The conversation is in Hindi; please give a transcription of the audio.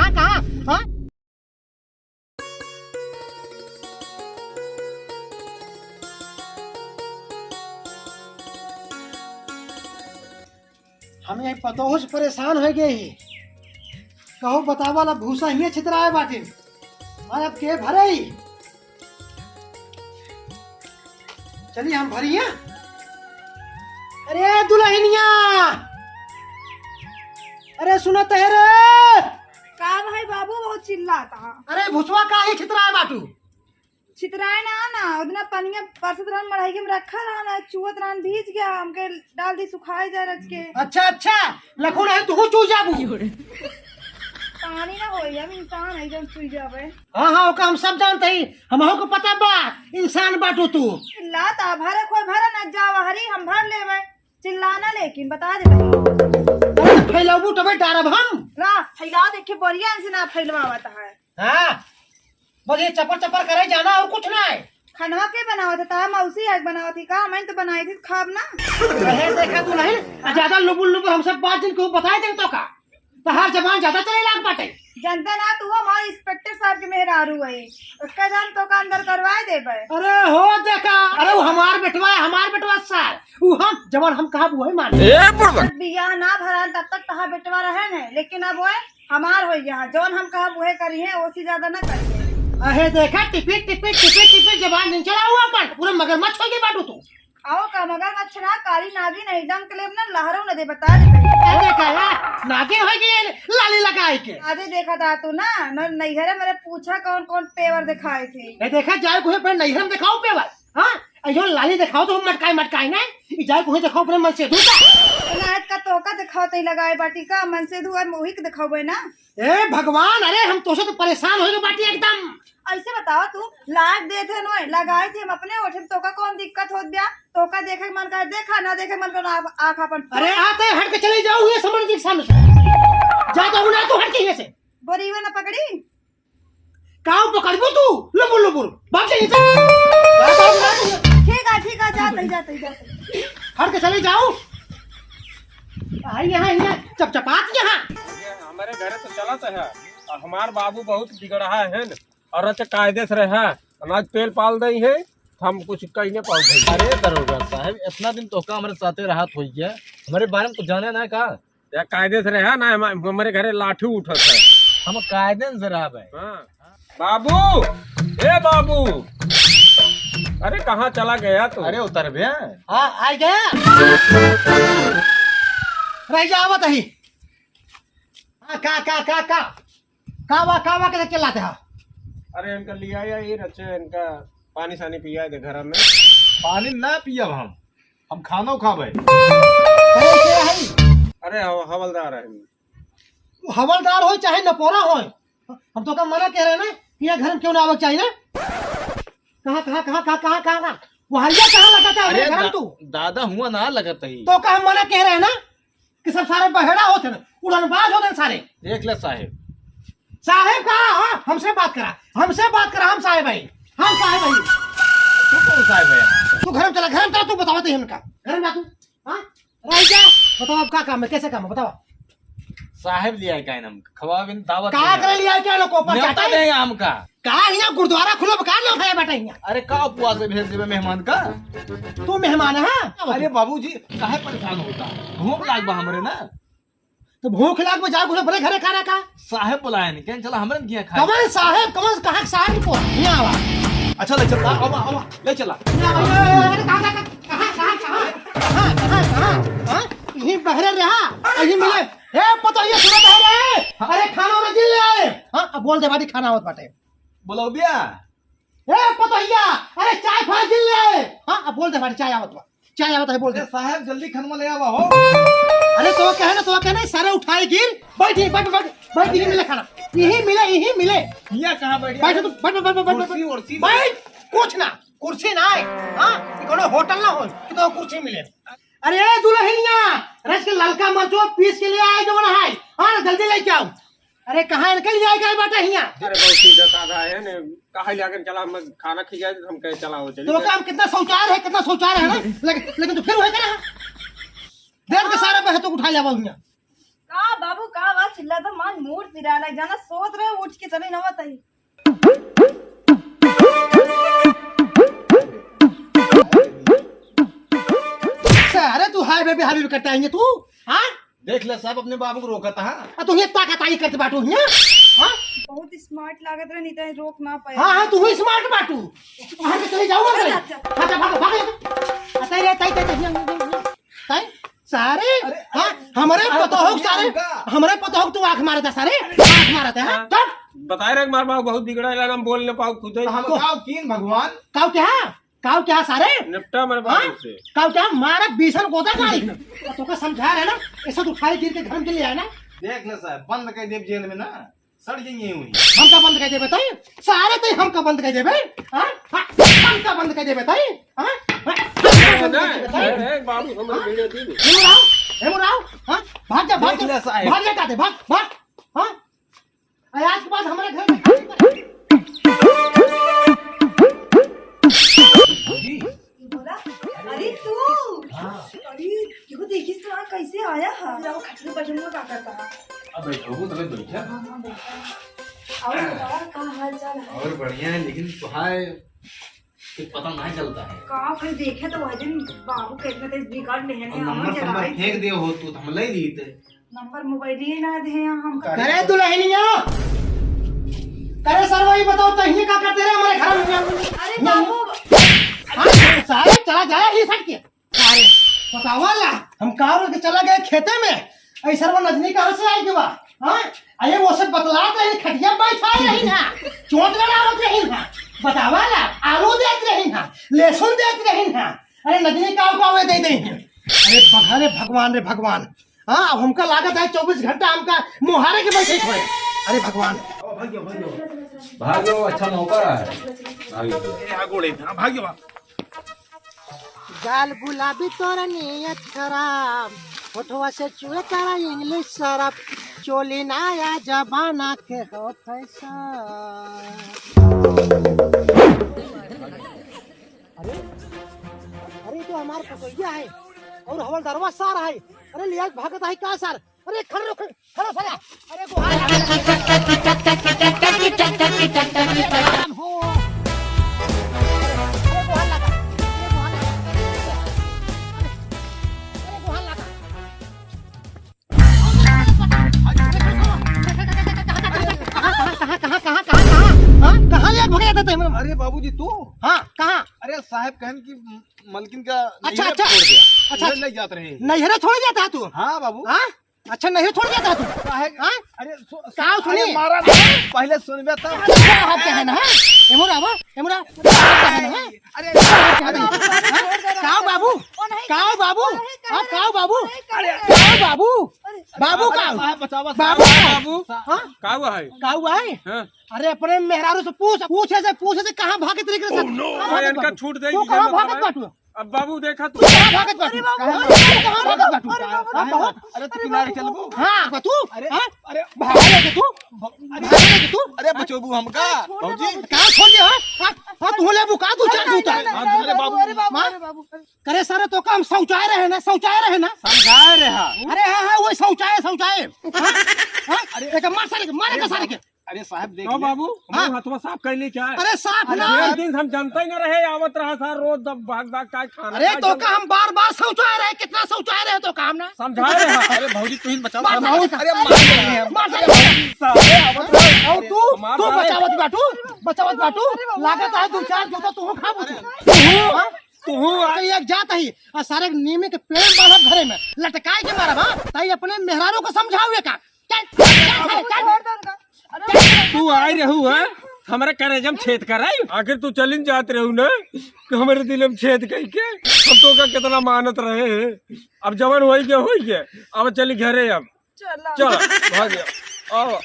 कहाँ? हम यही पतोह से परेशान हो गए ही। कहो बतावाला भूसा ही छितराए बाटे। अब के भरे ही। चलिए हम भरिए। अरे दुल्हनिया, अरे सुनो तेरे का भाई बाबू बहुत चिल्लाता। अरे भुसवा का ही छितराए बाटू। छितराए ना उतना पनिया परसत रहन मढ़ाई के में रखा रहा ना, चुवत रहन भीज गया, हमके डाल दी सुखाए जाए रच के। अच्छा लखो रहे तू चू जाबू। पानी ना होई, हम इंसान है जब सुई जावे। हाँ ओका हम सब जानते ही, हमहू को पता बा इंसान बाटू तू। चिल्लाता भरे कोई भरे ना जावा हरी, हम भर लेवे। चिल्लाना लेकिन बता दे फैलाबू तबे डारब हम ना, फैलाओ देखे बढ़िया से ना फैलवावता है। हाँ बस ये चपर करे जाना और कुछ ना है। खाना के बनावत था मौसी आज बनावत थी का, मैं तो बनाई थी खाब ना। रहे देखा तू नहीं ज्यादा लुबुल हम सब 5 दिन को बताए थे तो का हर जबान ज्यादा चले लाग बाटे। जनता ना तू हमारे इंस्पेक्टर साहब के मेहरारू है, उसका जान तो का अंदर करवाए दे बे। अरे हो देखा, अरे वो हमार बेटवा सर वो हम जवान हम कहा वो है मान बियाह ना भरा तब तक तहा बेटवा रहे न, लेकिन अब वो हमार हो गया जौन हम कहा वो करी है ओसी ज्यादा ना करिए। अरे देखा टिपे जबान नहीं चला हुआ पर पूरा मगरमच्छ हो गई बाटू तू। आओ का मगर मच्छरा काली नागिन एकदम क्लेब ना लहरों न दे बता दे। देखा नागिन हो गई लाली लगाए के। आजे देखा था तू ना नैहरे मेरे पूछा कौन कौन पेवर दिखाए थे। ये देखा जाए कोई पर नैहर में दिखाओ पेवर। हाँ अयो लाली दिखाओ तो मटकाई ना जाए कोई दिखाओ पर मन से दूसरा नायत का तोका दिखाओ तो लगाए बाटी का मन से धुआ मोही के दिखाओ ना। ए भगवान, अरे हम तो से तो परेशान हो गए बाटी एकदम। ऐसे बताओ तू लाग दे थे नो लगाए थे हम अपने ओठे तो का कौन दिक्कत होत गया, तो का देखे मन कर देखा ना देखे मन कर आंख अपन। अरे आते हट के चले जाओ ये समझ के सामने से जा तो ना तो हट के से बोरीवे ना पकड़ी काऊ पकड़बू तू लुबुल भाग जा ठीक है जाते हट के चले जाओ। यहाँ चपचपात यहाँ हमारे घर तो चला तो है और हमार बाबू बहुत बिगड़ा है न, और अच्छा कायदे से रहे अनाज पेल पाल दई है हम कुछ कहीं नहीं पाओ भाई। अरे दरोगा साहब इतना दिन तो का हमारे साथे राहत हो गया, हमारे बारे में कुछ जाने ना का या कायदे से रहे ना, हमारे घरे लाठी उठत है। हम कायदे से रहा भाई। हाँ। बाबू ए बाबू, अरे कहाँ चला गया तू? अरे उतर भैया हाँ आ गया रह जावत ही। हाँ का कैसे चिल्लाते हैं? अरे इनका लिया या ये रचे इनका पानी सानी पिया दे घर में। पानी ना पिया हम खाना खा भाई। अरे हवलदार है, हवलदार हो चाहे नपोरा हो, हम तो का मना कह रहे हैं ना कि ये घर में क्यों ना आवक चाहिए ना। कहाँ वहाँ लगाता है घर में तू? दादा हुआ ना लगता ही तो का हम मना कह रहे हैं ना कि सब सारे बहेड़ा होते ना, उड़नबाज होते सारे। देख ले साहेब कहा हाँ हमसे बात करा हम साहेब भाई तू कौन साहेब है? तू घर में चला तू बताओ इनका घर में तू हाँ रह जा बताओ अब क्या काम है कैसे काम है बताओ। साहेब लिया क्या नाम खवा बिन दावत का कर लिया क्या लोग ऊपर न्योता देंगे हम का यहाँ गुरुद्वारा खुला बकार लो खाया बेटा यहाँ। अरे का उपवास से भेज देवे मेहमान का? तू मेहमान है हाँ? अरे बाबूजी काहे परेशान होता, भूख लाग बा हमरे ना। तो भूख लाग में जाओ बड़े घरे खाना का साहेब बुलाए नहीं क्या चला हमरे किया खाए। कमल साहेब कहाँ साहेब को यहाँ आवा। अच्छा ले चला आवा ले चला यहीं बहरे रहा यहीं मिले हे पता ये सुना बहरे। अरे खाना वाला जिल ले आए। हाँ अब बोल दे बाटी खाना होत बाटे बोलो बिया हे पतोहिया अरे चाय फा जिल ले आए। हाँ अब बोल दे बाटी चाय आवत है बोल दे। साहेब जल्दी खनमा ले आवा हो। अरे तो कहना सारे उठाए गिर बैठ यहीं मिले खाना यहीं मिले यहाँ कहाँ बैठ बैठ तू बैठ कुछ ना कुर्सी ना है। हाँ कोनो होटल ना हो कि तो कुर्सी मिले। अरे दुल्हनिया रस के ललका मरचो पीस के लिए आए जो बना है। हाँ जल्दी लेके आओ। अरे कहाँ निकल जाएगा बेटा यहाँ? अरे बहुत सीधा साधा है ने कहा लेकर चला हम खाना खिलाए तो हम कहे चला हो चलिए। तो काम कितना शौचालय है ना लेकिन तो फिर होएगा ना देख के सारा बह तो उठा ले यहाँ। का बाबू का बात चिल्ला तो मान मूड फिरा लग जाना सोच रहे उठ के चले नवा तई अरे तू हाय बेबी हाबी करता है तू हाँ देख ले साहब अपने बाबू को रोका था। तू ये ताकताई करते बाटू हाँ बहुत स्मार्ट लागत रहे नहीं तो रोक ना पाए। हाँ हाँ तू ही स्मार्ट बाटू वहां पे चले जाऊंगा मैं अच्छा भाग भाग आता रे ताई सारे हाँ हमारे पता हो सारे हमारे पता हो तू आंख मारता सारे आंख मारता है चल बताए रहे हमारे बाबू बहुत बिगड़ा है हम बोल न पाओ खुद ही हम गाँव तीन भगवान काव क्या सारे निपटा मेरे बाबू से काव क्या मारा बीसन गोदा गाड़ी तो का समझा रहे ना ऐसा तो खाई गिर के घर के लिए आया ना देख ले साहब बंद कर दे जेल में ना सड़ जाएंगे हुई हम का बंद कर दे बताइए सारे तो हम का बंद कर देबे हां हम का बंद कर दे बताइए हां बाबू हमारे वीडियो दी हेमराव हां भाग जा देख ले साहब। भाग जा दे भाग हां आज के बाद हमारे घर में बोला अरे तू अरे क्यों देखिस तो कैसे आया है जाओ खटने बजन में का करता है अब बैठो तब बैठा और बताओ का हाल चाल है और बढ़िया है लेकिन तुहार कुछ पता नहीं चलता है। का फिर देखे तो वह दिन बाबू कितना तेज बिगाड़ ले हैं नंबर फेंक दे हो तू हम ले ली थे नंबर मोबाइल ही ना दे हम करे दुल्हनिया करे सर वही बताओ तो ये क्या करते रहे हमारे घर में अरे बाबू सारे चला जाए ये सट के सारे बतावा ला हम कार के चला गए खेते में ऐसा वो नजनी कहां से आई गवा हां अरे वो सब बतलात रही खटिया बैठाई रही ना चोट लड़ावत रही ना बतावा ला आलू देत रही ना लहसुन देत रही ना अरे नजनी कावे दे दे अरे भगवान भगवान रे भगवान हां अब हमका लागत है 24 घंटा हमका मुहारे के बैठे छोड़े अरे भगवान भाग्यो अच्छा नौकर है भाग्यो गाल गुलाबी तोरा नियत खराब होठवा से चुए तारा इंग्लिश शराब चोली नया जमाना के हो फैशन अरे तो हमार पसैया है और हवलदारवा सार है अरे लिया भागत है का सार अरे खड़ो साला अरे कहाँ ले भगे जाते थे अरे बाबूजी तू हाँ कहाँ अरे साहब कहन की मलकिन का अच्छा, नैहर अच्छा। छोड़ दिया अच्छा, उधर नहीं जात रहे नैहरा छोड़ जाता है तू हाँ बाबू हाँ अच्छा नहीं छोड़ जाता तू साहब हाँ अरे काव सुनी? अरे मारा नहीं, पहले सुनबे तब हाथ के है ना एमुरा अरे काव बाबू हाँ काव बाबू बाबू का साहब बचावा बाबू बाबू हाँ का हुआ है काव है हाँ? अरे अपने मेहरारू से पूछे से कहाँ भागे तरीके से मैं इनका छूट दे तू कहाँ भागत बाटू अब बाबू देखा तू कहाँ भागत बाटू कहाँ भागत बाटू हाँ अरे तू किनारे चलबो हाँ तू अरे हाँ अरे भागे तू अरे बचोबू हमका बाबूजी कहाँ छोड़ दिया हाँ तू ले बुका तू चल तू अरे बाबू करे सारे तो काम शौचालय रहे ना समझाए रे हाँ अरे हाँ वो शौचालय अरे एक मारे का सारे के अरे साहब देख तो ले। बाबू हाँ? हाथवा साफ कर ली क्या है अरे साफ ना एक दिन हम जानते ही न रहे आवत रहा था रोज दब भाग का खाना अरे तो का हम बार शौचालय रहे कितना शौचालय रहे तो काम ना समझा रहे हैं अरे भाऊजी तू ही बचाओ मार अरे मार रहे हैं और तू बचावत बाटू लागत है दो चार जूता तू खा तू एक जात ही और सारे नीम के पेड़ बांधब घरे में लटकाए के मारब हां ताई अपने मेहरारू को समझाओगे का चल तू आई रहू है हमारे करेजम छेद कराई आखिर तू चलिन जात रहू ना कि हमारे दिल में छेद कई के हम तो का कितना मानत रहे अब जवन होई के अब चली घरे अब चल भाग आओ